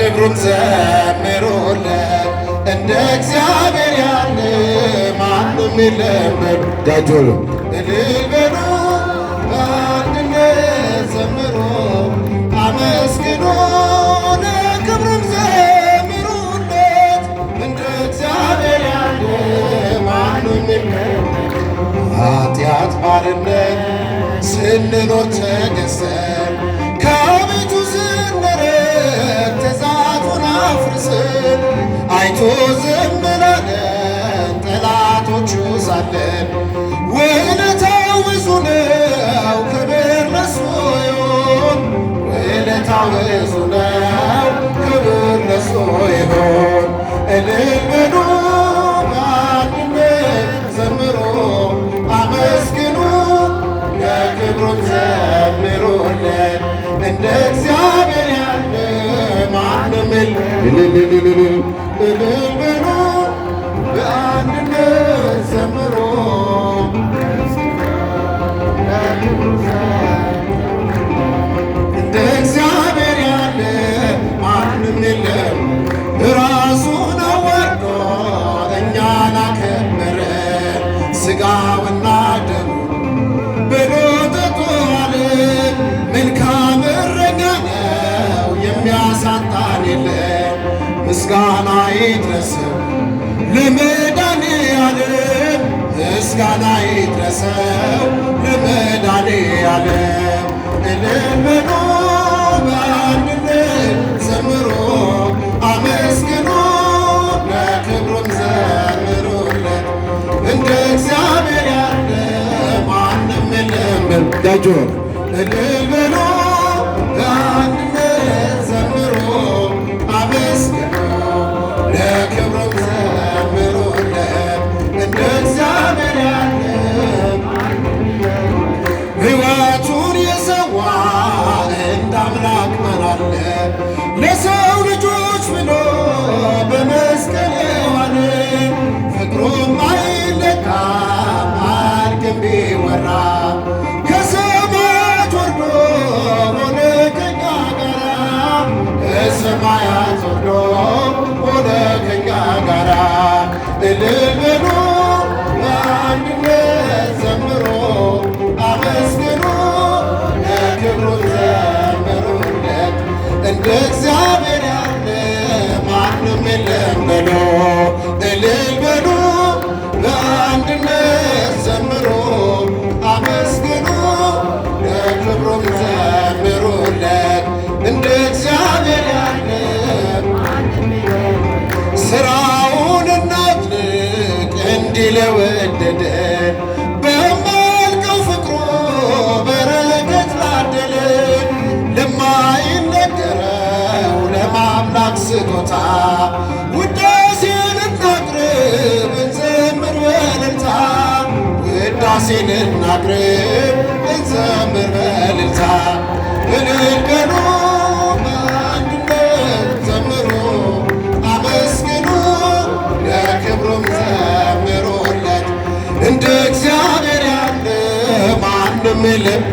ለክብሩም ዘምሩለት። እንደ እግዚአብሔር ያለ ማንም የለም። ዳጆሎ እልል በሉ በአንድነት ዘምሩ አመስግኑ ለክብሩም ዘምሩለት። እንደ እግዚአብሔር ያለ ማንም የለም። ኃጢአት ባርነት ስንኖር ተገዝተን ከቤቱ ስንርቅ ትእዛዙን አፍርሰን አይቶ ዝም ላለን ጠላቶቹ ሳለን ውለታው ብዙ ነው ክብር ለእሱ ይሁን። ውለታው ብዙ ነው ክብር ለእሱ ይሁን። እልል በሉ በአንድነት ዘምሩ አመስግኑ ለክብሩም ዘምሩለት። እንደ እግዚአብሔር ያለ ማንም የለም። እልል በሉ በአንድነት ዘምሩ እንደ እግዚአብሔር ያለ ማንም የለም። ራሱን አዋርዶ እኛን አከበረ። ሥጋውና ደሙ ብሎ ጠጥቶአል። መልካም እረኛ ነው የሚያሳጣን የለም። ምስጋና ይድረሰው ለመድኃኔዓለም፣ ምስጋና ይድረሰው ለመድኃኔዓለም። እልል በሉ በአንድነት ዘምሩ አመስግኑ ለክብሩም ዘምሩለት። እንደ እግዚአብሔር ያለ ማንም የለም። ዳጆ እልል በሉ በአንድነት ዘምሩ አመስግኑ ለክብሩም ዘምሩለት። እንደ እግዚአብሔር ያለ ሕይወቱን የሰዋ እንደ አምላክ ማን አለ? ለሰው ልጆች ብሎ በመስቀል የዋለ ፍቅሩም አይለካም አያልቅም ቢወራ። ከሰማያት ወርዶ ሆነ ከኛ ጋራ፣ ከሰማያት ወርዶ ሆነ ከኛ ጋራ። እልል በሉ በአንድነት ዘምሩ አመስግኑ ለክብሩም ዘምሩለት። እንደ እግዚአብሔር ያለ ማንም የለም በሉ። እልል በሉ በአንድነት ዘምሩ አመስግኑ ለክብሩም ዘምሩለት። እንደ እግዚአብሔር ያለ ሥራውን እናድንቅ እንዲህ ለወደደን በማያልቀው ፍቅሩ በረከት ላደለን። ለማይነገረው ለማምላክ ስጦታ ውዳሴን እናቅርብ እንዘምር በእልልታ። ውዳሴን እናቅርብ እንዘምር በእልልታ። እልል በሉ በአንድነት ዘምሩ አመስግኑ ለክብሩም ዘምሩለት። እንደ እግዚአብሔር ያለ ማንም የለም።